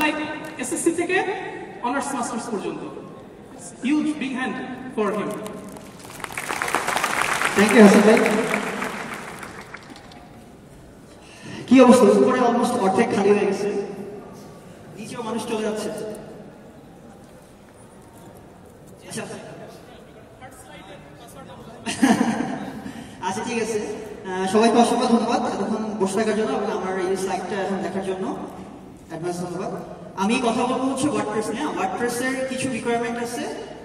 Like SSC থেকে honours masters পর্যন্ত। Huge big hand for him. Thank you Hasan ভাই। কি অবস্থা? উপরে অলমোস্ট অর্ধেক খালি হয়ে গেছে, নিচেও মানুষ চলে যাচ্ছে। আচ্ছা ঠিক আছে, সবাইকে অসংখ্য ধন্যবাদ এতক্ষণ বসে থাকার জন্য এবং আমার এই স্লাইডটা এখন দেখার জন্য অ্যাডভান্স ধন্যবাদ। আমি কথা বলবো হচ্ছে ওয়ার্ডপ্রেস নিয়ে। ওয়ার্ডপ্রেসের কিছু রিকোয়ারমেন্ট আছে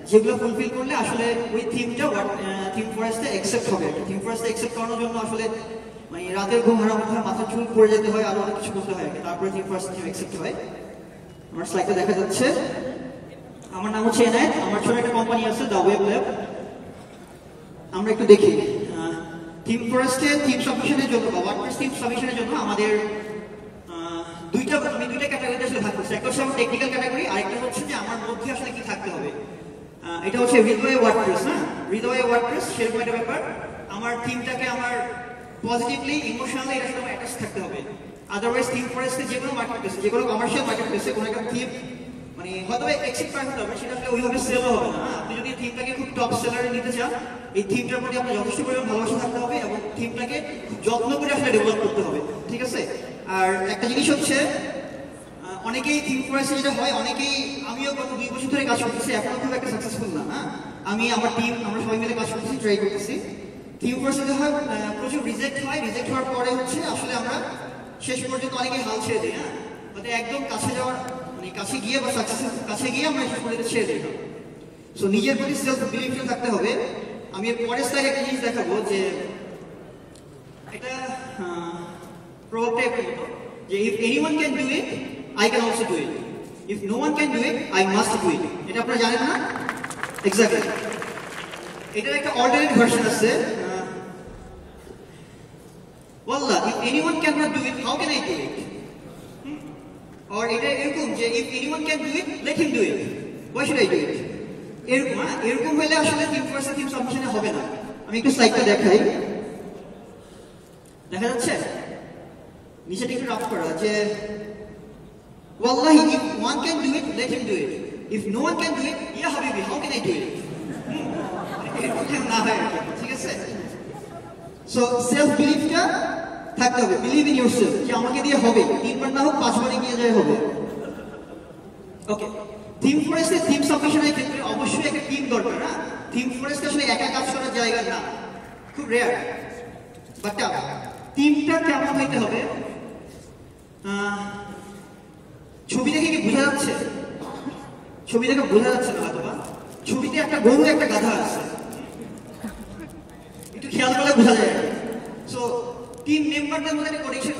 যেগুলো ফুলফিল করলে আসলে ওই থিমটা থিম ফরেস্টে অ্যাকসেপ্ট হবে। থিম ফরেস্টে অ্যাকসেপ্ট করানোর জন্য আসলে মানে রাতের ঘুম হারাম হয়, মাথা চুল পড়ে যেতে হয়, আরো অনেক কিছু করতে হয়, তারপরে থিম ফরেস্ট থিম অ্যাকসেপ্ট হয়। আমার স্লাইডে দেখা যাচ্ছে, আমার নাম হচ্ছে এনায়েত, আমার ছোট একটা কোম্পানি আছে দ্য ওয়েব ল্যাব। আমরা একটু দেখি থিম ফরেস্টে থিম সাবমিশনের জন্য বা ওয়ার্ডপ্রেস থিম সাবমিশনের জন্য আমাদের দুইটা ক্যাটাগরিতে আসলে ভাগ করছে। একটা হচ্ছে আমার টেকনিক্যাল ক্যাটাগরি, আরেকটা হচ্ছে যে আমার মধ্যে আসলে কি থাকতে হবে। এটা হচ্ছে হৃদয়ে ওয়ার্ডপ্রেস। হ্যাঁ, হৃদয়ে ওয়ার্ডপ্রেস সেরকম একটা ব্যাপার। আমার থিমটাকে আমার পজিটিভলি ইমোশনালি এর সাথে অ্যাটাচ থাকতে হবে। আদারওয়াইজ থিম ফরেস্টে যে কোনো মার্কেট প্লেসে, যে কোনো কমার্শিয়াল মার্কেট প্লেসে কোনো একটা থিম মানে হয়তো এক্সেপ্ট করা হতে হবে, সেটা আসলে ওইভাবে সেলও হবে না। আপনি যদি থিমটাকে খুব টপ সেলারে নিতে চান, এই থিমটার প্রতি আপনার যথেষ্ট পরিমাণ ভালোবাসা থাকতে হবে এবং থিমটাকে যত্ন করে আসলে ডেভেলপ করতে হবে, ঠিক আছে? আর একটা জিনিস হচ্ছে, অনেকেই থিম ফরেস্টে যেটা হয়, অনেকেই, আমিও গত 2 বছর ধরে কাজ করতেছি, এখনো খুব একটা সাকসেসফুল না। হ্যাঁ, আমি আমার টিম আমরা সবাই মিলে কাজ করতেছি, ট্রাই করতেছি। থিম ফরেস্টে যেটা হয়, প্রচুর রিজেক্ট হয়। রিজেক্ট হওয়ার পরে হচ্ছে আসলে আমরা শেষ পর্যন্ত অনেকেই হাল ছেড়ে দিই। হ্যাঁ, মানে একদম কাছে যাওয়ার মানে কাছে গিয়ে বা সাকসেসের কাছে গিয়ে আমরা শেষ পর্যন্ত ছেড়ে দিই। সো নিজের প্রতি সেলফ বিলিভটা থাকতে হবে। আমি এর পরের স্লাইডে একটা জিনিস দেখাবো যে এটা প্রভাবটা একটু মতো যে if anyone can do it I can also do it. If no one can do it, I must do it. এটা আপনারা জানেন না? Exactly. এটার একটা অল্টারনেট ভার্সন আছে। Wallah, if anyone cannot do it, how can I do it? Or এটা এরকম যে if anyone can do it, let him do it. Why should I do it? এরকম এরকম হলে আসলে থিম ফরেস্ট থিম সাবমিশনে হবে না। আমি একটু স্লাইডটা দেখাই, দেখা যাচ্ছে নিচেটা একটু রাফ করা যে Wallahi, if one can do it, let him do it. If no one can do it, yeah habibi, how can I do it? না হয়, ঠিক আছে? So self beliefটা থাকতে হবে, believe in yourself যে আমাকে দিয়ে হবে, 3 বার না হোক 5 বারে গিয়ে যায় হবে। ওকে, থিম ফরেস্টে থিম সাবমিশনের ক্ষেত্রে অবশ্যই একটা টিম দরকার। না, থিম ফরেস্ট আসলে একা কাজ করার জায়গা না, খুব রেয়ার। বাট টিমটা কেমন হইতে হবে? ছবি দেখে কি বোঝা যাচ্ছে? ছবি দেখে বোঝা যাচ্ছে না হয়তো বা। ছবিতে একটা গরু একটা গাধা আছে, একটু খেয়াল করলে বোঝা যায়। সো টিম মেম্বারদের মধ্যে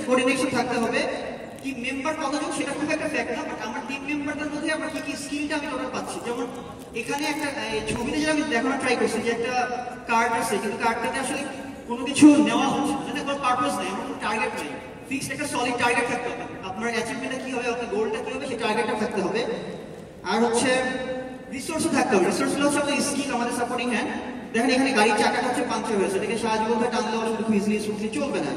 কোঅর্ডিনেশন থাকতে হবে। টিম মেম্বার কতজন সেটা খুব একটা ফ্যাক্ট না, বাট আমার টিম মেম্বারদের মধ্যে আমার কি কি স্কিলটা আমি টোটাল পাচ্ছি। যেমন এখানে একটা ছবিতে যেটা আমি দেখানোর ট্রাই করছি যে একটা কার্ড আছে, কিন্তু কার্ডটাতে আসলে কোনো কিছু নেওয়া হচ্ছে না, কোনো পারপাস নেই, আমার কোনো টার্গেট নেই। ফিক্সড একটা সলিড টার্গেট থাকতে হবে। আপনার অ্যাচিভমেন্টটা কি হবে, আপনার গোলটা কি হবে, সেই টার্গেটটা থাকতে হবে। আর হচ্ছে রিসোর্সও থাকতে হবে। রিসোর্সগুলো হচ্ছে আমাদের স্কিল, আমাদের সাপোর্টিং হ্যান্ড। দেখেন এখানে গাড়ির চাকাটা হচ্ছে পাংচার হয়েছে, এটাকে সাহায্য করতে টানলে আসলে খুব ইজিলি স্মুথলি চলবে না।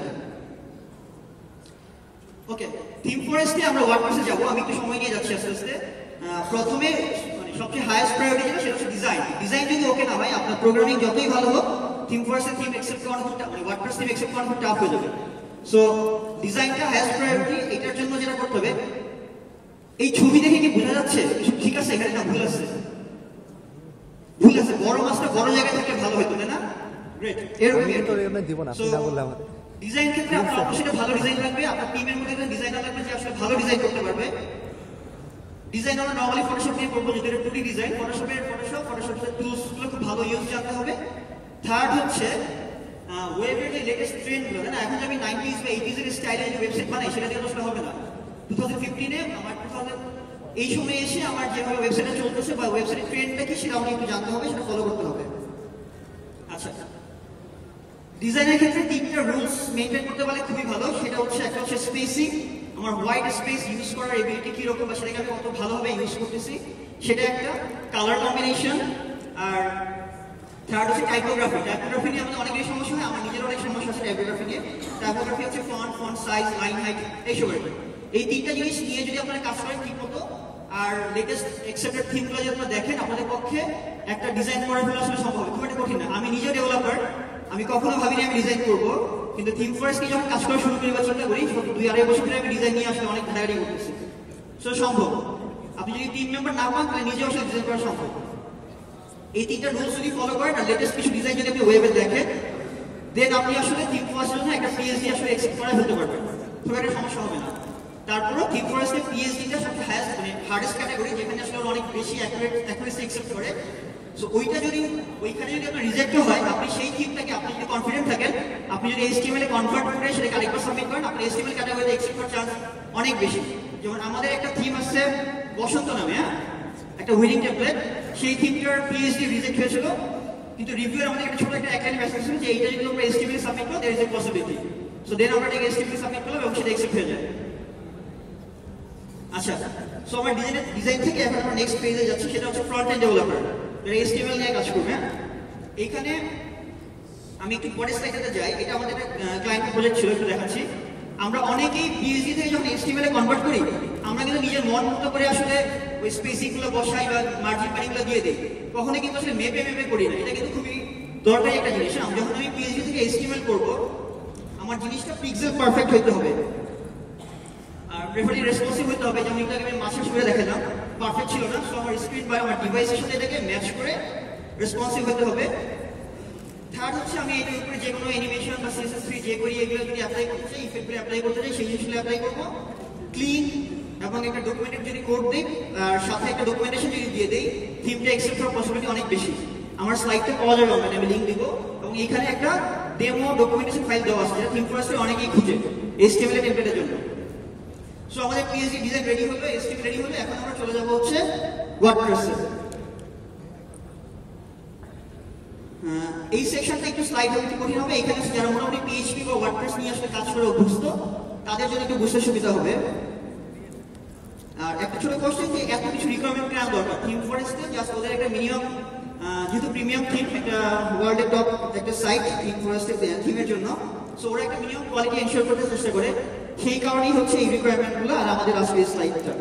ওকে, থিম ফরেস্টে আমরা ওয়ার্ডপ্রেসে যাবো। আমি একটু সময় নিয়ে যাচ্ছি আস্তে আস্তে। প্রথমে মানে সবচেয়ে হাইয়েস্ট প্রায়োরিটি যেটা সেটা হচ্ছে ডিজাইন। ডিজাইন যদি ওকে না হয়, আপনার প্রোগ্রামিং যতই ভালো হোক, থিম ফরেস্টে থিম অ্যাকসেপ্ট করানো মানে ওয়ার্ডপ্রেস থিম অ্যাকসেপ্ট করানো খুব টাফ হয়ে যাবে। সো ডিজাইনটা হাইয়েস্ট প্রায়োরিটি। এটার জন্য যেটা করতে হবে, এই ছবি দেখে কি বোঝা যাচ্ছে ঠিক আছে এখানে না ভুল আছে? ভুল আছে, বড় মাছটা বড় জায়গায় থাকলে ভালো হতো, তাই না? গ্রেট। এরকম দিব না, আপনি না বললে আমাদের ডিজাইন ক্ষেত্রে আপনার অবশ্যই ভালো ডিজাইন লাগবে। আপনার টিমের মধ্যে একটা ডিজাইনার লাগবে যে আসলে ভালো ডিজাইন করতে পারবে। ডিজাইন আমরা নরমালি ফটোশপ দিয়ে করবো, যেটা 2D ডিজাইন। ফটোশপের টুলসগুলো খুব ভালো ইউজ জানতে হবে। থার্ড হচ্ছে ওয়েবের যে লেটেস্ট ট্রেন্ডগুলো, তাই না? এখন যে আমি 90s বা 80s এর স্টাইলে যে ওয়েবসাইট বানাই, সেটা দিয়ে আসলে হবে না। 2015-এ আমার 2000 এই সময় এসে আমার যেভাবে ওয়েবসাইটে চলতেছে বা ওয়েবসাইটের ট্রেন্ডটা কি সেটা আমাকে একটু জানতে হবে, সেটা ফলো করতে হবে। আচ্ছা, ডিজাইনের ক্ষেত্রে 3টা রুলস মেইনটেইন করতে পারলে খুবই ভালো। সেটা হচ্ছে, একটা হচ্ছে স্পেসিং, আমার হোয়াইট স্পেস ইউজ করার এবিলিটি কি রকম বা সেটাকে আমি কত ভালোভাবে ইউজ করতেছি সেটা একটা। Colour combination. আর থার্ড হচ্ছে টাইপোগ্রাফি। টাইপোগ্রাফি নিয়ে আমাদের অনেকেরই সমস্যা হয়, আমার নিজের অনেক সমস্যা আছে টাইপোগ্রাফি নিয়ে। টাইপোগ্রাফি হচ্ছে ফন্ট সাইজ, লাইন হাইট, এইসবের। এই তিনটা জিনিস নিয়ে যদি আপনারা কাজ করেন ঠিক মতো আর লেটেস্ট অ্যাকসেপ্টেড থিমগুলো যদি আপনারা দেখেন আপনাদের পক্ষে একটা ডিজাইন করে ফেলা আসলে সম্ভব, খুব একটা কঠিন না। আমি নিজেও ডেভেলপার, আমি কখনো ভাবিনি আমি ডিজাইন করবো, কিন্তু থিম ফরেস্ট যখন কাজ করা শুরু করি বা চিন্তা করি 2-2.5 বছর ধরে আমি ডিজাইন নিয়ে আসলে অনেক ঘাটাঘাটি করতেছি। সো সম্ভব, আপনি যদি টিম মেম্বার না পান তাহলে নিজেও আসলে ডিজাইন করা সম্ভব। এই তিনটা রুলস যদি ফলো করেন আর লেটেস্ট কিছু ডিজাইন যদি আপনি ওয়েবে দেখেন, দেন আপনি আসলে থিম ফরেস্টের জন্য একটা পিএইচডি আসলে এক্সেপ্ট করা হতে পারবেন, খুব একটা সমস্যা হবে না। তারপরও থিম ফরেস্টের পিএইচডিটা সবচেয়ে হাইয়েস্ট মানে হার্ডেস্ট ক্যাটাগরি, যেখানে আসলে অনেক বেশি অ্যাকুরেসি এক্সেপ্ট করে। সো ওইটা যদি ওইখানে যদি আপনার রিজেক্ট হয়, আপনি সেই থিমটাকে আপনি যদি কনফিডেন্ট থাকেন, আপনি যদি HTML এ কনভার্ট করে সেটাকে আরেকবার সাবমিট করেন, আপনি HTML ক্যাটাগরিতে এক্সেপ্ট করার চান্স অনেক বেশি। যেমন আমাদের একটা থিম আছে বসন্ত নামে, হ্যাঁ, একটা উইনিং টেমপ্লেট, সেই থিমটার পিএইচডি রিজেক্ট হয়েছিল, কিন্তু রিভিউয়ার আমাদের একটা ছোট একটা লাইন মেসেজ ছিল যে এইটা যদি আমরা HTML এ সাবমিট করি there is a possibility. So then আমরা এটাকে HTML এ সাবমিট করলাম এবং সেটা অ্যাকসেপ্ট হয়ে যায়। আচ্ছা, সো আমার ডিজাইন থেকে এখন আমরা নেক্সট পেজে যাচ্ছি, সেটা হচ্ছে ফ্রন্ট এন্ড ডেভেলপার, যারা HTML নিয়ে কাজ করবে। হ্যাঁ, এইখানে আমি একটু পরের স্লাইডে যাই, এটা আমাদের একটা ক্লায়েন্ট প্রজেক্ট ছিল, একটু দেখাচ্ছি। আমরা অনেকেই পিএইচডি থেকে যখন HTML এ কনভার্ট করি, আমরা কিন্তু নিজের মন মতো করে আসলে ওই স্পেসিংগুলো বসাই বা মার্জিন প্যাডিংগুলো দিয়ে দিই, কখনো কিন্তু আসলে মেপে করি না। এটা কিন্তু খুবই দরকারি একটা জিনিস। যখন আমি পিএইচডি থেকে HTML করব, আমার জিনিসটা পিক্সেল পারফেক্ট হতে হবে আর প্রেফারলি রেসপন্সিভ হতে হবে। যেমন এটাকে আমি মাসের শুরু দেখালাম, পারফেক্ট ছিল না, সো আমার স্ক্রিন বা আমার ডিভাইসের সাথে এটাকে ম্যাচ করে রেসপন্সিভ হতে হবে। থার্ড হচ্ছে আমি এটার উপরে যে কোনো অ্যানিমেশন বা CSS3 যে করি এগুলো যদি অ্যাপ্লাই করতে চাই, ইফেক্টগুলো অ্যাপ্লাই করতে চাই, সেই জিনিসগুলো অ্যাপ্লাই করবো। ক্লিন এবং একটা ডকুমেন্টের যদি কোড দিই আর সাথে একটা ডকুমেন্টেশন যদি দিয়ে দিই, থিমটা অ্যাকসেপ্ট হওয়ার পসিবিলিটি অনেক বেশি। আমার স্লাইডটা পাওয়া যাবে অনলাইনে, আমি লিঙ্ক দিব, এবং এখানে একটা ডেমো ডকুমেন্টেশন ফাইল দেওয়া আছে যেটা থিম ফরেস্টে অনেকেই খুঁজে HTML টেমপ্লেটের জন্য। সো আমাদের পিএইচডি ডিজাইন রেডি হলো, HTML রেডি হলো, এখন আমরা চলে যাবো হচ্ছে ওয়ার্ডপ্রেসে। এই সেকশনটা একটু স্লাইড হবে, একটু কঠিন হবে। এখানে যারা মোটামুটি PHP বা ওয়ার্ডপ্রেস নিয়ে আসলে কাজ করে অভ্যস্ত, তাদের জন্য একটু বুঝতে সুবিধা হবে। আর একটা ছোট কোশ্চেন, যে এত কিছু রিকোয়ারমেন্ট কেন দরকার থিম ফরেস্টে? জাস্ট ওদের একটা মিনিমাম, যেহেতু প্রিমিয়াম থিম, একটা ওয়ার্ল্ডের টপ একটা সাইট থিম ফরেস্টের থিমের জন্য, সো ওরা একটা মিনিমাম কোয়ালিটি এনশিওর করতে চেষ্টা করে, সেই কারণেই হচ্ছে এই রিকোয়ারমেন্টগুলো আর আমাদের আজকে এই স্লাইডটা।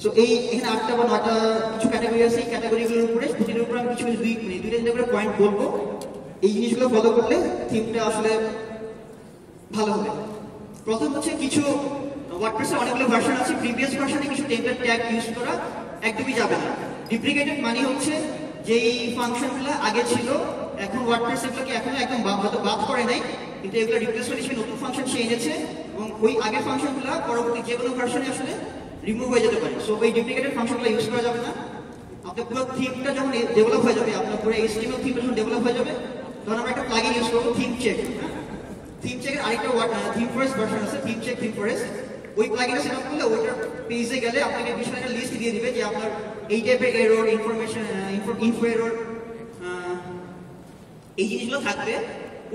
সো এখানে 8টা বা 9টা কিছু ক্যাটাগরি আছে, এই ক্যাটাগরিগুলোর উপরে প্রতিটার উপরে আমি কিছু দুইটা করে পয়েন্ট বলবো। এই জিনিসগুলো ফলো করলে থিমটা আসলে ভালো হবে। প্রথম হচ্ছে কিছু ওয়ার্ডপ্রেসের অনেকগুলো ভার্সন আছে, প্রিভিয়াস ভার্সনে কিছু টেমপ্লেট ট্যাগ ইউজ করা একদমই যাবে না। ডিপ্লিকেটেড মানে হচ্ছে যেই ফাংশনগুলো আগে ছিল, এখন ওয়ার্ডপ্রেস এগুলোকে এখনো একদম হয়তো বাদ করে নাই, কিন্তু এগুলো রিপ্লেসমেন্ট হিসেবে নতুন ফাংশন সে এনেছে, এবং ওই আগের ফাংশনগুলো পরবর্তী যে কোনো ভার্সনে আসলে রিমুভ হয়ে যেতে পারে। সো এই ডুপ্লিকেটেড ফাংশনগুলো ইউজ করা যাবে না। আপনার পুরো থিমটা যখন ডেভেলপ হয়ে যাবে, আপনার পুরো HTML থিমটা যখন ডেভেলপ হয়ে যাবে, তখন আমরা একটা প্লাগইন ইউজ করবো, থিম চেক। থিম চেকের আরেকটা থিম ফরেস্ট ভার্সন আছে, থিম চেক থিম ফরেস্ট। ওই প্লাগইনটা সেট আপ করলে ওইটার পেজে গেলে আপনাকে বিশাল একটা লিস্ট দিয়ে দিবে যে আপনার এই টাইপের এরর, ইনফরমেশন, ইনফো এরর, এই জিনিসগুলো থাকবে।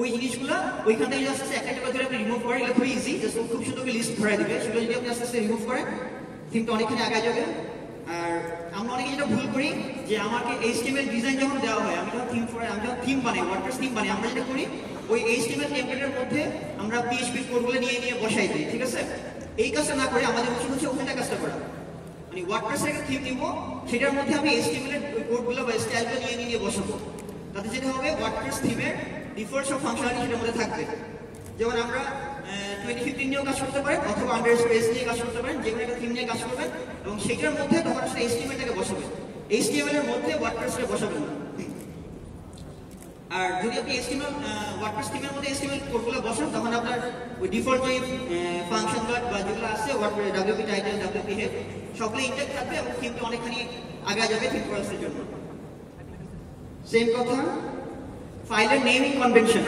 ওই জিনিসগুলো ওইখান থেকে আস্তে আস্তে একটা করে আপনি রিমুভ করেন, এটা খুবই ইজি, জাস্ট খুব সুন্দর করে লিস্ট ভরে দিবে। সেগুলো যদি আপনি আস্তে আস্তে রিমুভ করেন, থিমটা অনেকখানি আগে যাবে। আর আমরা অনেকে যেটা ভুল করি, যে আমাকে HTML ডিজাইন যখন দেওয়া হয়, আমি যখন থিম বানাই, ওয়ার্ডপ্রেস থিম বানাই, আমরা যেটা করি ওই HTML টেমপ্লেটের মধ্যে আমরা PHP কোডগুলো নিয়ে বসাই দিই, ঠিক আছে? এই কাজটা না করে আমাদের উচিত হচ্ছে ওখানটা কাজটা করা, মানে ওয়ার্ডপ্রেসের একটা থিম নিব, সেটার মধ্যে আমি HTML এর কোডগুলো বা স্টাইলগুলো নিয়ে বসাবো। তাতে যেটা হবে, ওয়ার্ডপ্রেস থিমের ডিফল্ট সব ফাংশনালিটি সেটার মধ্যে থাকবে। যেমন আমরা 2015 নিয়েও কাজ করতে পারেন, অথবা আন্ডারস্পেস নিয়ে কাজ করতে পারেন, যে কোনো একটা থিম নিয়ে কাজ করবেন, এবং সেটার মধ্যে তখন আসলে HTML-টাকে বসাবেন, HTML এর মধ্যে ওয়ার্ডপ্রেসটা বসাবেন না। আর যদি আপনি ওয়ার্ডপ্রেস থিমের মধ্যে HTML কোডগুলো বসান, তখন আপনার ওই ডিফল্ট যে ফাংশনগুলো বা যেগুলো আছে, WordPress WP title, WP head, সবগুলো ইনটেক্ট থাকবে এবং থিমটা অনেকখানি আগে যাবে থিম ফরেস্টের জন্য। সেম কথা ফাইলের নেমিং কনভেনশন।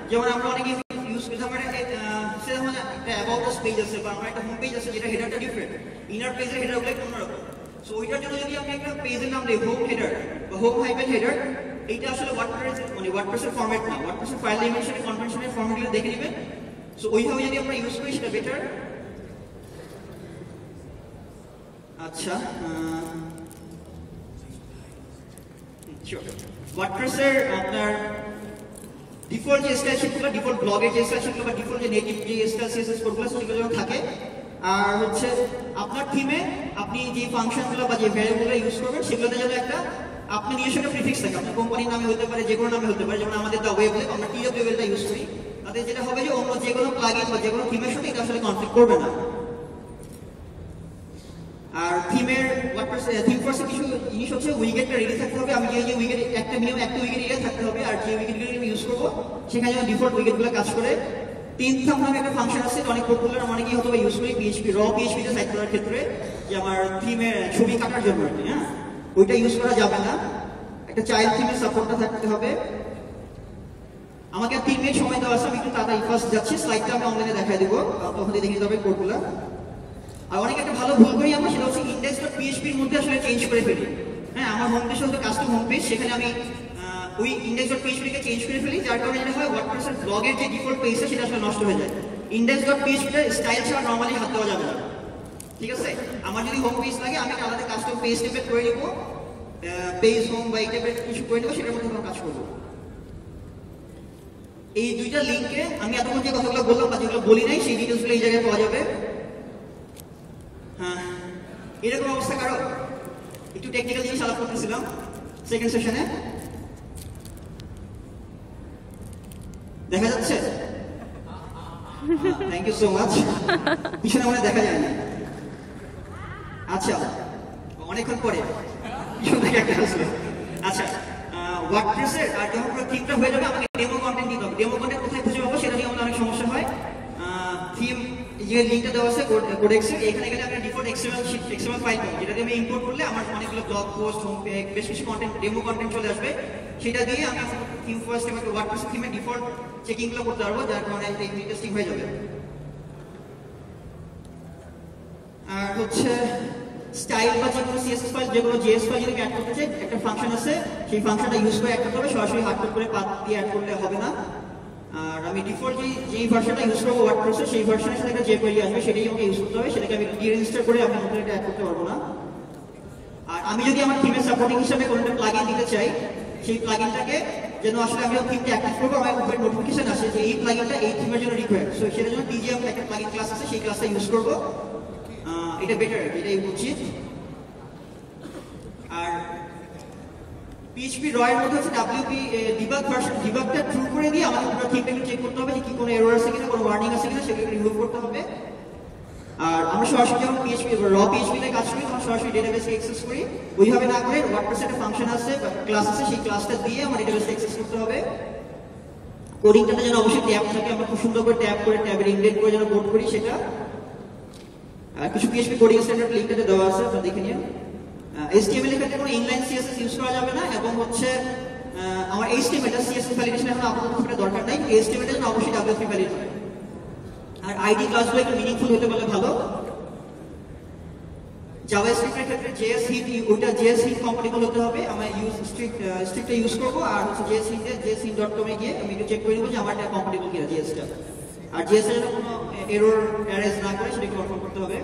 যেমন আমরা অনেকে ইউজ করি, আমরা একটা অ্যাবাউট আস পেজ আছে বা আমার একটা হোম পেজ আছে, যেটা হেডারটা ডিফারেন্ট, ইনার পেজের হেডারগুলো একটু অন্যরকম। সো ওইটার জন্য যদি আপনি একটা পেজের নাম দিই হোম হেডার বা হোম হাইফেন হেডার, এইটা আসলে ওয়ার্ডপ্রেসের ফরম্যাট না, ওয়ার্ডপ্রেসের ফাইল নেমিংশনের কনভেনশনের ফরম্যাটগুলো দেখে নেবেন। সো ওইভাবে যদি আমরা ইউজ করি সেটা বেটার। আচ্ছা, ওয়ার্ডপ্রেসের আপনার ডিফল্ট যে স্টাইল শিটগুলো, ডিফল্ট ব্লগের যে স্টাইল শিটগুলো বা ডিফল্ট যে নেটিভ যে স্টাইল CSS কোডগুলো সেগুলো যেন থাকে। আর হচ্ছে আপনার থিমে আপনি যে ফাংশনগুলো বা যে ভ্যারিয়েবলগুলো ইউজ করবেন সেগুলোতে যেন একটা আপনি নিজস্ব একটা প্রিফিক্স থাকে, আপনার কোম্পানির নামে হতে পারে, যে কোনো নামে হতে পারে। যেমন আমাদের দ্য ওয়েব ল্যাব, আমরা TWL ইউজ করি, তাতে যেটা হবে যে অন্য যে কোনো প্লাগইন বা যে কোনো থিমের সাথে এটা আসলে কনফ্লিক্ট করবে না। আর থিমের থিম ফার্স্টে কিছু জিনিস হচ্ছে, উইকেটটা রেডি থাকতে হবে। আমি যে উইকেট একটা মিনিমাম একটা উইকেট এরিয়া থাকতে হবে, আর যে উইকেটগুলো আমি ইউজ করবো সেখানে যেন ডিফল্ট উইকেটগুলো কাজ করে। তিনথাম নামে একটা ফাংশন আছে, অনেক পপুলার, আমরা অনেকেই হয়তো ইউজ করি পিএইচপি তে সাইট করার ক্ষেত্রে, যে আমার থিমের ছবি কাটার জন্য আর কি। হ্যাঁ, ওইটা ইউজ করা যাবে না। একটা চাইল্ড থিমের সাপোর্টটা থাকতে হবে। আমাকে 3 মিনিট সময় দেওয়া আছে, আমি একটু তাড়াতাড়ি ফার্স্ট যাচ্ছি, স্লাইডটা আমি অনলাইনে দেখাই দিব, তখন দেখে নিতে হবে কোডগুলো। আর অনেক একটা ভালো ভুল করি আমরা, সেটা হচ্ছে index.php এর মধ্যে আসলে চেঞ্জ করে ফেলি। হ্যাঁ, আমার হোম পেজ হচ্ছে কাস্টম হোম পেজ, সেখানে আমি ওই index.php কে চেঞ্জ করে ফেলি, যার কারণে যেটা হয় ওয়ার্ডপ্রেসের ব্লগের যে ডিফল্ট পেজটা সেটা আসলে নষ্ট হয়ে যায়। index.php এর স্টাইল ছাড়া নরমালি হাত দেওয়া যাবে না, ঠিক আছে? আমার যদি হোম পেজ লাগে আমি আলাদা কাস্টম পেজ টাইপের করে নিব, পেজ হোম বা এই টাইপের কিছু করে নেবো, সেটার মধ্যে কাজ করবো। এই দুইটা লিঙ্কে আমি এতক্ষণ যে কথাগুলো বললাম বা যেগুলো বলি নাই সেই ডিটেলসগুলো এই জায়গায় পাওয়া যাবে। হ্যাঁ, এরকম অবস্থা কারো? একটু টেকনিক্যাল জিনিস আলাপ করতেছিলাম সেকেন্ড সেশনে, দেখা যাচ্ছে? Thank you so much. পিছনে মনে দেখা যায় না। আচ্ছা, অনেকক্ষণ পরে পিছন থেকে একটা আসলো। আচ্ছা, ওয়ার্ডপ্রেসের আর যখন পুরো থিমটা হয়ে যাবে আমাকে ডেমো কন্টেন্ট দিতে হবে। ডেমো কন্টেন্ট কোথায় খুঁজে পাবো সেটা নিয়ে আমাদের অনেক সমস্যা হয়। থিম যে লিঙ্কটা দেওয়া আছে কোডেক্সে, এখানে গেলে আমি ডিফল্ট এক্সএমএল ফাইল পাবো, যেটা দিয়ে আমি ইম্পোর্ট করলে আমার অনেকগুলো ব্লগ পোস্ট, হোম পেজ, বেশ কিছু কন্টেন্ট, ডেমো কন্টেন্ট চলে আসবে। সেটা দিয়ে আমি থিম ফার্স্ট এবং ওয়ার্ডপ্রেসের থিমের ডিফল্ট চেকিংগুলো করতে পারবো, যার কারণে এটা ইন্টারেস্টিং হয়ে যাবে। আর হচ্ছে স্টাইল বা যেগুলো সিএসএস ফাইল, যেগুলো জেএস ফাইল যদি অ্যাড করতে চাই, একটা ফাংশন আছে, সেই ফাংশনটা ইউজ করে অ্যাড করতে হবে, সরাসরি হার্ডকোড করে পাথ দিয়ে অ্যাড করলে হবে না। আর আমি ডিফল্ট যেই ভার্সনটা ইউজ করবো ওয়ার্ডপ্রেসে, সেই ভার্সনের সাথে একটা যে কোয়েরি আসবে সেটাই আমাকে ইউজ করতে হবে, সেটাকে আমি রিইনস্টল করে আমি নতুন এটা অ্যাড করতে পারবো না। আর আমি যদি আমার থিমের সাপোর্টিং হিসাবে কোনো একটা প্লাগইন দিতে চাই, সেই প্লাগইনটাকে যেন আসলে আমি থিমটা অ্যাক্টিভ করবো, আমার উপরে নোটিফিকেশন আসে যে এই প্লাগইনটা এই থিমের জন্য রিকোয়ার্ড, সো সেটার জন্য টিজিএম একটা প্লাগইন ক্লাস আছে, সেই ক্লাসটা ইউজ করবো। এটা বেটার, এটাই উচিত। আর পিএইচপি র এর মধ্যে হচ্ছে ডব্লিউপি ডিবাগ ভার্সন, ডিবাগটা ট্রু করে দিয়ে আমাদের পুরো থিমটা একটু চেক করতে হবে যে কি কোনো এরর আছে কিনা, কোনো ওয়ার্নিং আছে কিনা, সেগুলো রিমুভ করতে হবে। আর আমরা সরাসরি যখন পিএইচপি তে কাজ করি তখন সরাসরি ডেটাবেসে অ্যাক্সেস করি, ওইভাবে না করে ওয়ার্ডপ্রেসে একটা ফাংশন আছে বা ক্লাস আছে, সেই ক্লাসটা দিয়ে আমার ডেটাবেসে অ্যাক্সেস করতে হবে। কোডিংটাতে যেন অবশ্যই ট্যাব থাকে, আমরা খুব সুন্দর করে ট্যাব করে ট্যাবের ইনডেট করে যেন কোড করি সেটা। আর কিছু পিএইচপি কোডিং স্ট্যান্ডার্ড লিঙ্কটাতে দেওয়া আছে, আপনারা দেখে নিন। HTML এর ক্ষেত্রে কোনো ইনলাইন CSS ইউজ করা যাবে না, এবং হচ্ছে আমার HTML টা CSS ভ্যালিডেশন এখন আপাতত খুব একটা দরকার নাই, HTML এর জন্য অবশ্যই W3 ভ্যালিড হয়। আর আইডি ক্লাসগুলো একটু মিনিংফুল হতে পারলে ভালো। জাভাস্ক্রিপ্টের ক্ষেত্রে JS হিট, ওটা JS হিট কম্পাটিবল হতে হবে, আমরা স্ট্রিক্টটা ইউজ করবো। আর হচ্ছে jshint.com এ গিয়ে আমি একটু চেক করে নেবো যে আমার এটা কম্পাটিবল কিনা JS টা। আর JS এর জন্য কোনো এরর অ্যারেজ না করে সেটা কনফার্ম করতে হবে।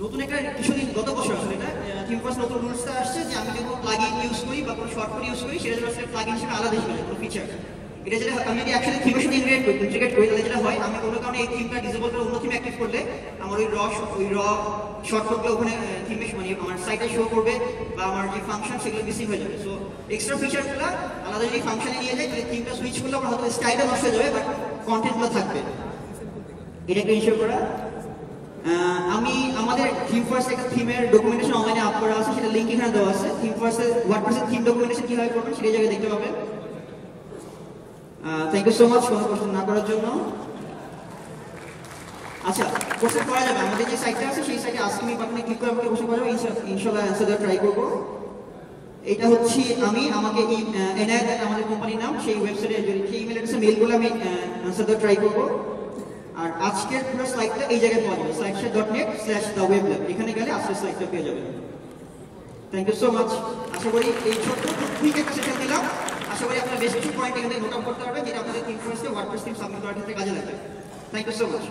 নতুন একটা কিছুদিন গত বছর আসলে এটা থিম ফার্স্ট নতুন রুলসটা আসছে যে আমি যখন প্লাগইন ইউজ করি বা কোনো শর্টকাট ইউজ করি, সেটা আসলে প্লাগইন হিসেবে আলাদা হিসেবে কোনো ফিচার, এটা যেটা আমি যদি অ্যাকচুয়ালি থিমের সাথে ইন্টিগ্রেট করি, তাহলে যেটা হয় আমি কোনো কারণে এই থিমটা ডিসেবল করে অন্য থিম অ্যাক্টিভ করলে আমার ওই র শর্টকাটগুলো ওখানে থিমে মানে আমার সাইটে শো করবে, বা আমার যে ফাংশন সেগুলো মিসিং হয়ে যাবে। সো এক্সট্রা ফিচারগুলো আলাদা যদি ফাংশনে নিয়ে যায়, তাহলে থিমটা সুইচ করলে আমার হয়তো স্টাইলটা নষ্ট হয়ে যাবে, বাট কন্টেন্টগুলো থাকবে। এটাকে ইনশিওর করা। আমি আমাদের থিম ফার্স্ট একটা থিমের ডকুমেন্টেশন অনলাইনে আপ করা আছে, সেটা লিংক এখানে দেওয়া আছে। থিম ফার্স্টের ওয়ার্ডপ্রেসের থিম ডকুমেন্টেশন কিভাবে করবেন সেই জায়গায় দেখতে পাবেন। থ্যাংক ইউ সো মাচ কোনো কোশ্চেন না করার জন্য। আচ্ছা, কোশ্চেন করা যাবে, আমাদের যে সাইটটা আছে সেই সাইটে আস্ক মি বাটনে ক্লিক করে আমাকে কোশ্চেন করা যাবে, ইনশাআল্লাহ অ্যানসার দেওয়ার ট্রাই করবো। এটা হচ্ছে আমাকে এনআইএ আমাদের কোম্পানির নাম, সেই ওয়েবসাইটে সেই ইমেল অ্যাড্রেসে মেল করলে আমি অ্যানসার দেওয়ার ট্রাই করবো। আর আজকের পুরো স্লাইডটা এই জায়গায় পাওয়া যাবে, slideshare.net/theweblab, এখানে গেলে আজকের স্লাইডটা পেয়ে যাবেন। Thank you so much. আশা করি এই ছোট্ট কুইক একটা সেশন দিলাম, আশা করি আপনারা বেশ কিছু পয়েন্ট এখানে নোট আউট করতে পারবেন, যেটা আপনাদের থিম ফার্স্টে ওয়ার্ডপ্রেস থিম সাবমিট করার ক্ষেত্রে কাজে লাগবে। Thank you so much.